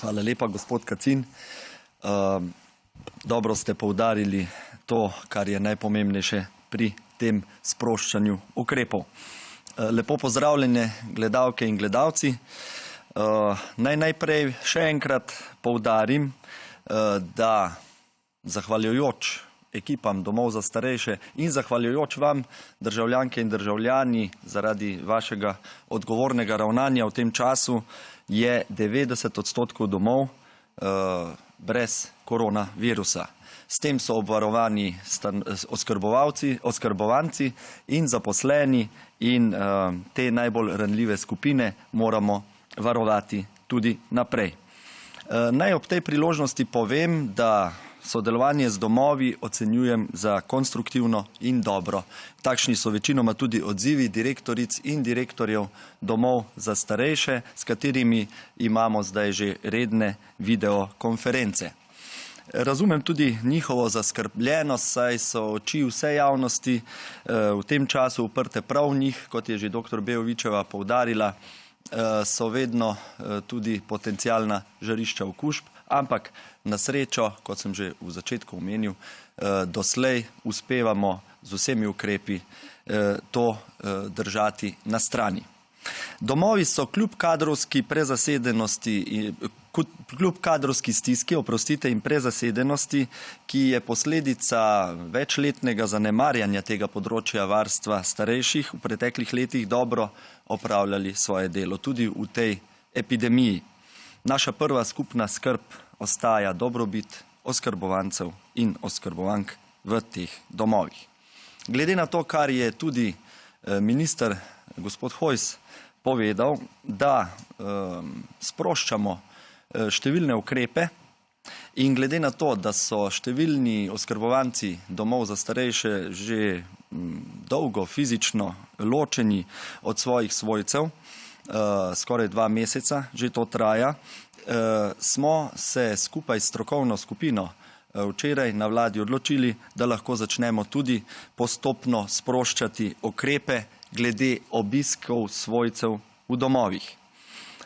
Hvala lepa, gospod Kacin. Dobro ste poudarili to, kar je najpomembnejše pri tem sproščanju ukrepov. Lepo pozdravljene gledalke in gledalci. Naj najprej še enkrat poudarim, da zahvaljujoč ekipam domov za starejše in zahvaljujoč vam, državljanke in državljani, zaradi vašega odgovornega ravnanja v tem času, je 90% domov brez koronavirusa. S tem so obvarovani oskrbovanci in zaposleni in te najbolj ranljive skupine moramo varovati tudi naprej. Naj ob tej priložnosti povem, da sodelovanje z domovi ocenjujem za konstruktivno in dobro. Takšni so večinoma tudi odzivi direktoric in direktorjev domov za starejše, s katerimi imamo zdaj že redne videokonference. Razumem tudi njihovo zaskrbljenost, saj so oči vse javnosti v tem času uprte prav v njih, kot je že dr. Bejovičeva poudarila, so vedno tudi potencialna žarišča okužb, ampak na srečo, kot sem že v začetku omenil, doslej uspevamo z vsemi ukrepi to držati na strani. Domovi so kljub kadrovski stiski, in prezasedenosti, ki je posledica večletnega zanemarjanja tega področja varstva starejših, v preteklih letih dobro opravljali svoje delo, tudi v tej epidemiji. Naša prva skupna skrb ostaja dobrobit oskrbovancev in oskrbovank v teh domovih. Glede na to, kar je tudi minister gospod Hojs povedal, da sproščamo številne ukrepe in glede na to, da so številni oskrbovanci domov za starejše že dolgo fizično ločeni od svojih svojcev, skoraj 2 meseca, že to traja, smo se skupaj s strokovno skupino včeraj na vladi odločili, da lahko začnemo tudi postopno sproščati ukrepe glede obiskov svojcev v domovih.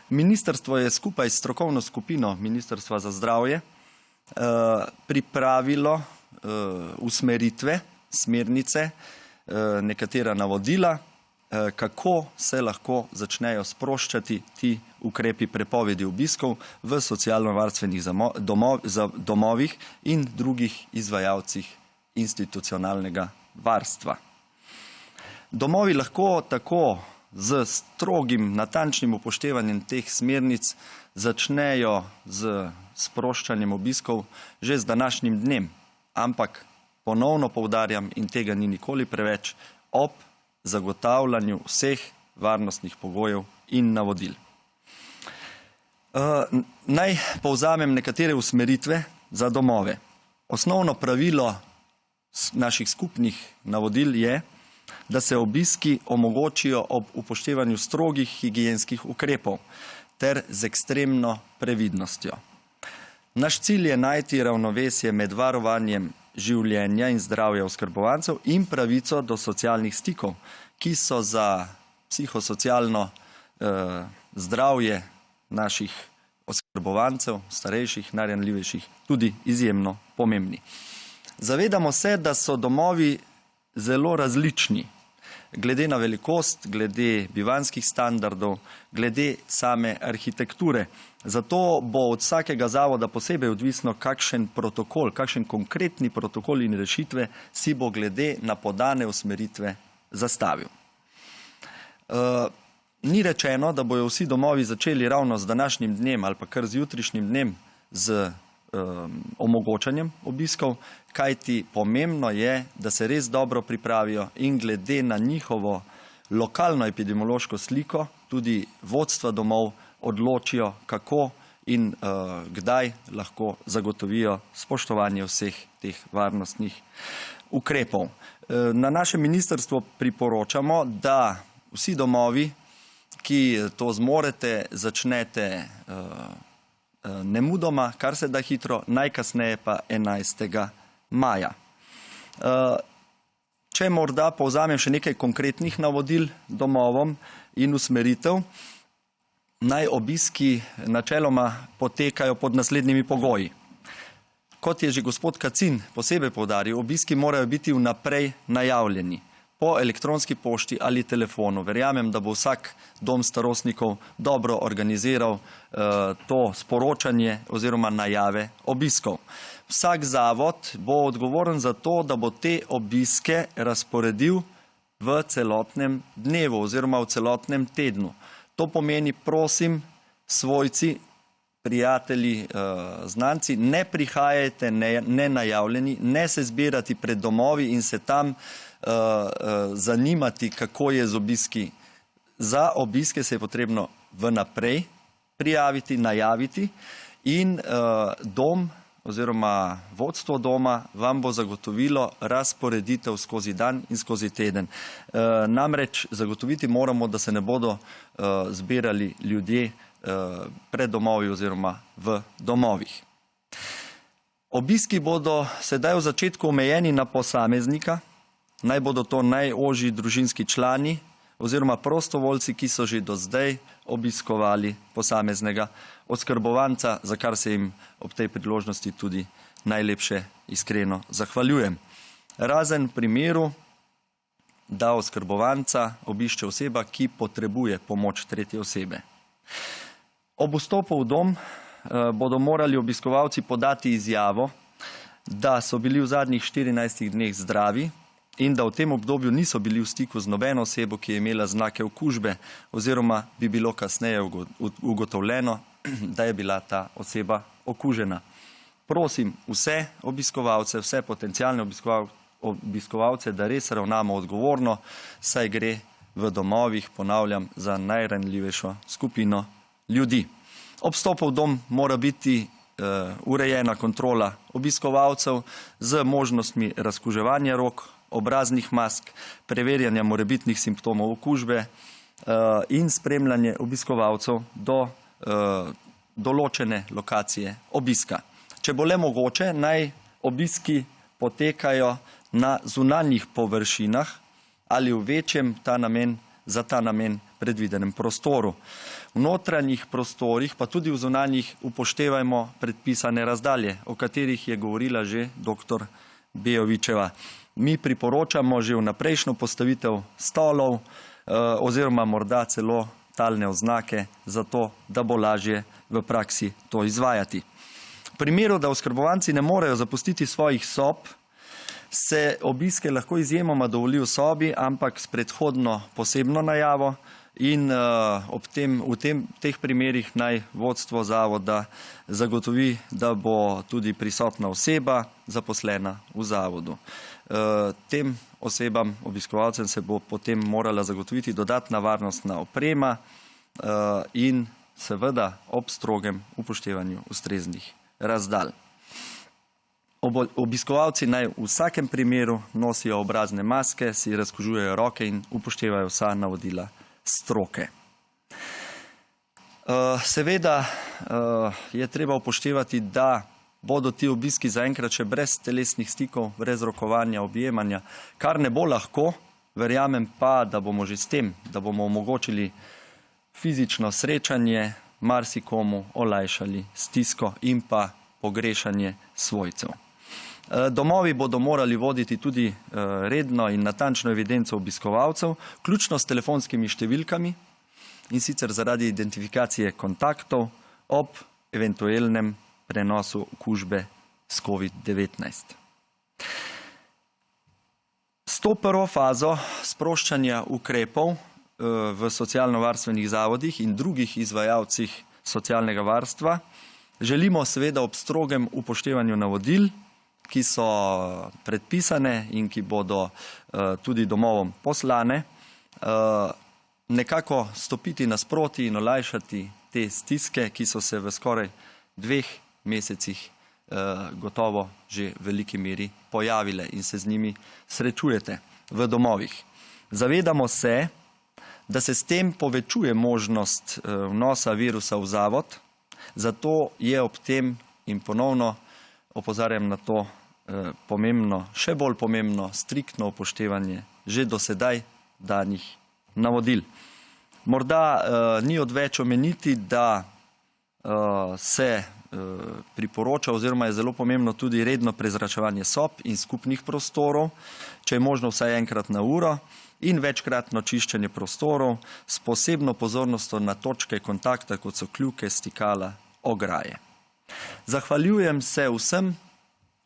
Ministrstvo je skupaj s strokovno skupino Ministrstva za zdravje pripravilo usmeritve, smernice, nekatera navodila, kako se lahko začnejo sproščati ti ukrepi prepovedi obiskov v socialno-varstvenih domovih in drugih izvajalcih institucionalnega varstva. Domovi lahko tako z strogim, natančnim upoštevanjem teh smernic začnejo z sproščanjem obiskov že z današnjim dnem, ampak ponovno poudarjam, in tega ni nikoli preveč, ob zagotavljanju vseh varnostnih pogojev in navodil. Naj povzamem nekatere usmeritve za domove. Osnovno pravilo naših skupnih navodil je, da se obiski omogočijo ob upoštevanju strogih higienskih ukrepov ter z ekstremno previdnostjo. Naš cilj je najti ravnovesje med varovanjem življenja in zdravja oskrbovancev in pravico do socialnih stikov, ki so za psihosocialno zdravje naših oskrbovancev, starejših, najranljivejših, tudi izjemno pomembni. Zavedamo se, da so domovi zelo različni, glede na velikost, glede bivanjskih standardov, glede same arhitekture. Zato bo od vsakega zavoda posebej odvisno, kakšen protokol, kakšen konkretni protokol in rešitve si bo glede na podane usmeritve zastavil. Ni rečeno, da bojo vsi domovi začeli ravno z današnjim dnem ali pa kar z jutrišnjim dnem z omogočanjem obiskov, kajti pomembno je, da se res dobro pripravijo in glede na njihovo lokalno epidemiološko sliko tudi vodstva domov odločijo, kako in kdaj lahko zagotovijo spoštovanje vseh teh varnostnih ukrepov. Na našem ministrstvu priporočamo, da vsi domovi, ki to zmorete, začnete nemudoma, kar se da hitro, najkasneje pa 11. maja. Če morda povzamem še nekaj konkretnih navodil domovom in usmeritev, naj obiski načeloma potekajo pod naslednjimi pogoji. Kot je že gospod Kacin posebej poudaril, obiski morajo biti vnaprej najavljeni po elektronski pošti ali telefonu. Verjamem, da bo vsak dom starostnikov dobro organiziral to sporočanje oziroma najave obiskov. Vsak zavod bo odgovoren za to, da bo te obiske razporedil v celotnem dnevu oziroma v celotnem tednu. To pomeni, prosim, svojci, prijatelji, znanci, ne prihajajte nenajavljeni, ne se zbirati pred domovi in se tam zanimati, kako je z obiski. Za obiske se je potrebno vnaprej prijaviti, najaviti in dom oziroma vodstvo doma vam bo zagotovilo razporeditev skozi dan in skozi teden. Namreč zagotoviti moramo, da se ne bodo zbirali ljudje pred domovi oziroma v domovih. Obiski bodo sedaj v začetku omejeni na posameznika, naj bodo to najožji družinski člani oziroma prostovoljci, ki so že do zdaj obiskovali posameznega oskrbovanca, za kar se jim ob tej priložnosti tudi najlepše iskreno zahvaljujem. Razen v primeru, da oskrbovanca obišče oseba, ki potrebuje pomoč tretje osebe. Ob vstopu v dom bodo morali obiskovalci podati izjavo, da so bili v zadnjih 14 dneh zdravi in da v tem obdobju niso bili v stiku z nobeno osebo, ki je imela znake okužbe oziroma bi bilo kasneje ugotovljeno, da je bila ta oseba okužena. Prosim vse obiskovalce, vse potencialne obiskovalce, da res ravnamo odgovorno, saj gre v domovih, ponavljam, za najranljivejšo skupino ljudi. Ob vstopu v dom mora biti urejena kontrola obiskovalcev z možnostmi razkuževanja rok, obraznih mask, preverjanja morebitnih simptomov okužbe in spremljanje obiskovalcev do določene lokacije obiska. Če bo le mogoče, naj obiski potekajo na zunanjih površinah ali v večjem za ta namen predvidenem prostoru. V notranjih prostorih, pa tudi v zunanjih, upoštevajmo predpisane razdalje, o katerih je govorila že dr. Bejovičeva. Mi priporočamo že vnaprejšnjo postavitev stolov oziroma morda celo talne oznake, zato da bo lažje v praksi to izvajati. V primeru, da oskrbovanci ne morejo zapustiti svojih sob, se obiske lahko izjemoma dovoli v sobi, ampak s predhodno posebno najavo in v teh primerih naj vodstvo zavoda zagotovi, da bo tudi prisotna oseba zaposlena v zavodu. Tem osebam, obiskovalcem, se bo potem morala zagotoviti dodatna varnostna oprema in seveda ob strogem upoštevanju ustreznih razdalj. Obiskovalci naj v vsakem primeru nosijo obrazne maske, si razkužujejo roke in upoštevajo vsa navodila stroke. Seveda je treba upoštevati, da bodo ti obiski zaenkrat še brez telesnih stikov, brez rokovanja, objemanja, kar ne bo lahko, verjamem pa, da bomo že s tem, da bomo omogočili fizično srečanje, marsikomu olajšali stisko in pa pogrešanje svojcev. Domovi bodo morali voditi tudi redno in natančno evidenco obiskovalcev, vključno s telefonskimi številkami in sicer zaradi identifikacije kontaktov ob eventualnem prenosu okužbe s COVID-19. S to prvo fazo sproščanja ukrepov v socialno-varstvenih zavodih in drugih izvajalcih socialnega varstva želimo seveda ob strogem upoštevanju navodil, ki so predpisane in ki bodo tudi domovom poslane, nekako stopiti nasproti in olajšati te stiske, ki so se v skoraj 2 mesecih gotovo že v veliki meri pojavile in se z njimi srečujete v domovih. Zavedamo se, da se s tem povečuje možnost vnosa virusa v zavod, zato je ob tem in ponovno opozarjam na to pomembno, še bolj pomembno, striktno upoštevanje že do sedaj danih navodil. Morda ni odveč omeniti, da se priporoča oziroma je zelo pomembno tudi redno prezračevanje sob in skupnih prostorov, če je možno vsaj enkrat na uro, in večkratno čiščenje prostorov s posebno pozornostjo na točke kontakta, kot so kljuke, stikala, ograje. Zahvaljujem se vsem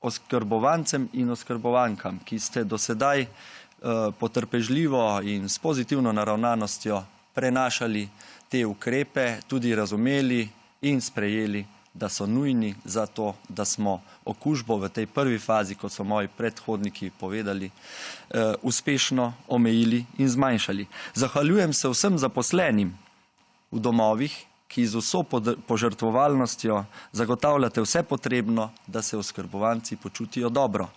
oskrbovancem in oskrbovankam, ki ste do sedaj potrpežljivo in s pozitivno naravnanostjo prenašali te ukrepe, tudi razumeli in sprejeli, da so nujni za to, da smo okužbo v tej prvi fazi, kot so moji predhodniki povedali, uspešno omejili in zmanjšali. Zahvaljujem se vsem zaposlenim v domovih, ki z vso požrtvovalnostjo zagotavljate vse potrebno, da se oskrbovanci počutijo dobro.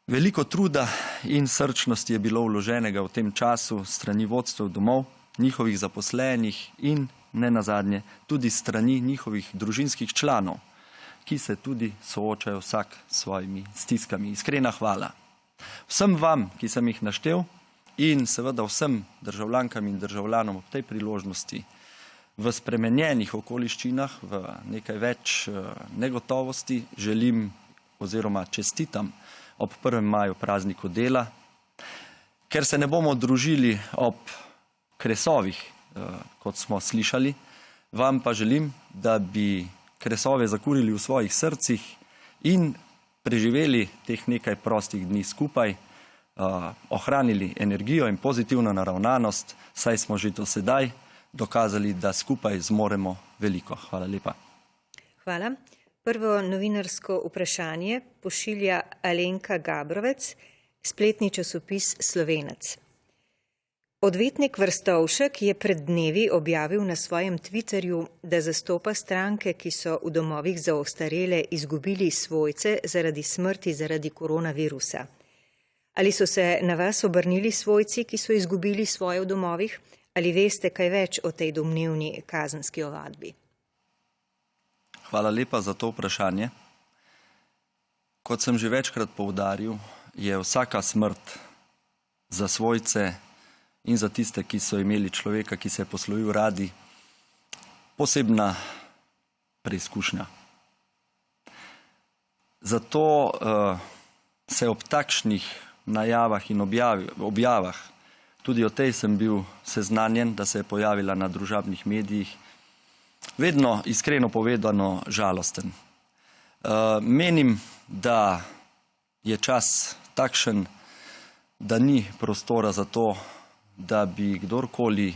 Veliko truda in srčnosti je bilo vloženega v tem času strani vodstev domov, njihovih zaposlenih in nenazadnje tudi strani njihovih družinskih članov, ki se tudi soočajo vsak s svojimi stiskami. Iskrena hvala vsem vam, ki sem jih naštel, in seveda vsem državljankam in državljanom ob tej priložnosti v spremenjenih okoliščinah, v nekaj več negotovosti želim oziroma čestitam ob 1. maju prazniku dela. Ker se ne bomo družili ob kresovih, kot smo slišali, vam pa želim, da bi kresove zakurili v svojih srcih in preživeli teh nekaj prostih dni skupaj, ohranili energijo in pozitivno naravnanost, saj smo že do sedaj dokazali, da skupaj zmoremo veliko. Hvala lepa. Hvala. Prvo novinarsko vprašanje pošilja Alenka Gabrovec, spletni časopis Slovenec. Odvetnik Vrstovšek je pred dnevi objavil na svojem Twitterju, da zastopa stranke, ki so v domovih za ostarele izgubili svojce zaradi smrti zaradi koronavirusa. Ali so se na vas obrnili svojci, ki so izgubili svoje v domovih? Ali veste kaj več o tej domnevni kazenski ovadbi? Hvala lepa za to vprašanje. Kot sem že večkrat poudaril, je vsaka smrt za svojce in za tiste, ki so imeli človeka, ki se je poslovil radi, posebna preizkušnja. Zato se ob takšnih najavah in objavah, tudi o tej sem bil seznanjen, da se je pojavila na družabnih medijih, vedno iskreno povedano žalosten. Menim, da je čas takšen, da ni prostora za to, da bi kdorkoli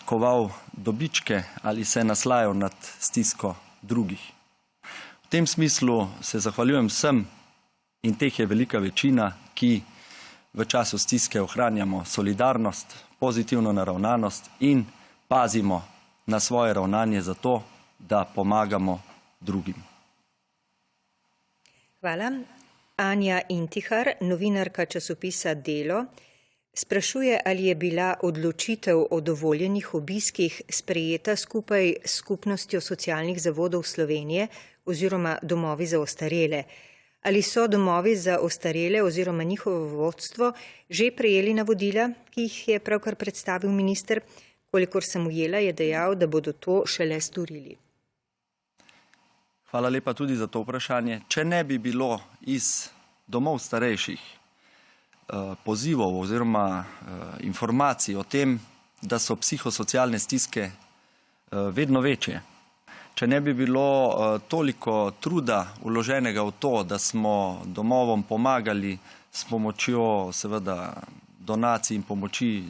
koval dobičke ali se naslajal nad stisko drugih. V tem smislu se zahvaljujem vsem, in teh je velika večina, ki v času stiske ohranjamo solidarnost, pozitivno naravnanost in pazimo na svoje ravnanje za to, da pomagamo drugim. Hvala. Anja Intihar, novinarka časopisa Delo, sprašuje, ali je bila odločitev o dovoljenih obiskih sprejeta skupaj s Skupnostjo socialnih zavodov Slovenije oziroma domovi za ostarele. Ali so domovi za ostarele oziroma njihovo vodstvo že prejeli navodila, ki jih je pravkar predstavil minister? Kolikor sem ujela, je dejal, da bodo to šele storili. Hvala lepa tudi za to vprašanje. Če ne bi bilo iz domov starejših pozivov oziroma informacij o tem, da so psihosocialne stiske vedno večje, če ne bi bilo toliko truda vloženega v to, da smo domovom pomagali s pomočjo seveda donacij in pomoči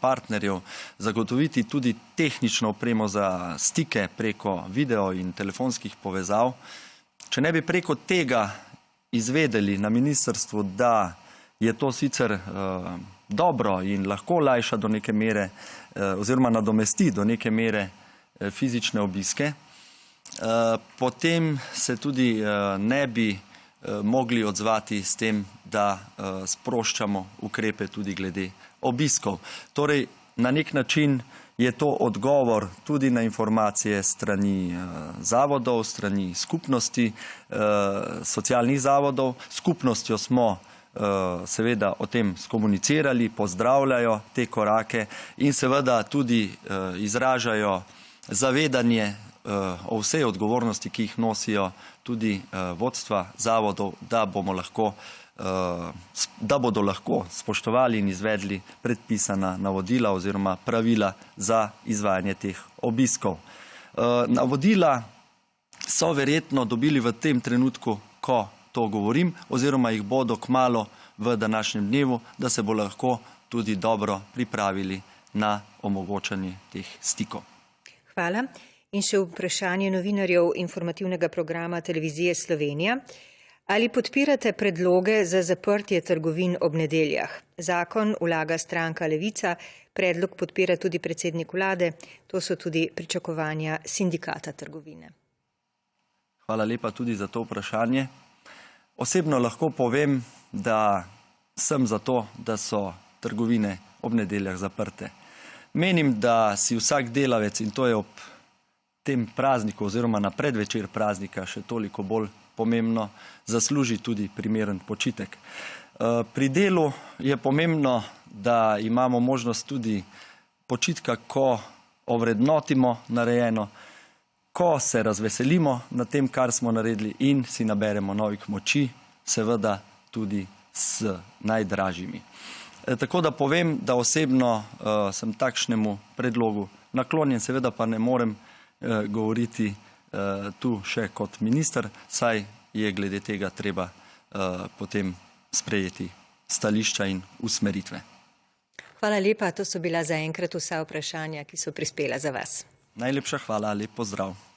partnerjev, zagotoviti tudi tehnično opremo za stike preko video in telefonskih povezav. Če ne bi preko tega izvedeli na ministrstvu, da je to sicer dobro in lahko lajša do neke mere oziroma nadomesti do neke mere fizične obiske, potem se tudi ne bi mogli odzvati s tem, da sproščamo ukrepe tudi glede obiskov. Torej, na nek način je to odgovor tudi na informacije strani zavodov, strani skupnosti, socialnih zavodov. Skupnostjo smo seveda o tem skomunicirali, pozdravljajo te korake in seveda tudi izražajo zavedanje o vsej odgovornosti, ki jih nosijo tudi vodstva zavodov, da bodo lahko spoštovali in izvedli predpisana navodila oziroma pravila za izvajanje teh obiskov. Navodila so verjetno dobili v tem trenutku, ko to govorim, oziroma jih bodo kmalu v današnjem dnevu, da se bo lahko tudi dobro pripravili na omogočanje teh stikov. Hvala. In še vprašanje novinarjev informativnega programa Televizije Slovenija. Ali podpirate predloge za zaprtje trgovin ob nedeljah? Zakon vlaga stranka Levica, predlog podpira tudi predsednik vlade, to so tudi pričakovanja sindikata trgovine. Hvala lepa tudi za to vprašanje. Osebno lahko povem, da sem za to, da so trgovine ob nedeljah zaprte. Menim, da si vsak delavec, in to je ob tem prazniku oziroma na predvečer praznika še toliko bolj pomembno, zasluži tudi primeren počitek. Pri delu je pomembno, da imamo možnost tudi počitka, ko ovrednotimo narejeno, ko se razveselimo nad tem, kar smo naredili in si naberemo novih moči, seveda tudi s najdražjimi. Tako da povem, da osebno sem takšnemu predlogu naklonjen, seveda pa ne morem govoriti tu še kot minister, saj je glede tega treba potem sprejeti stališča in usmeritve. Hvala lepa, to so bila zaenkrat vsa vprašanja, ki so prispela za vas. Najlepša hvala, lep pozdrav.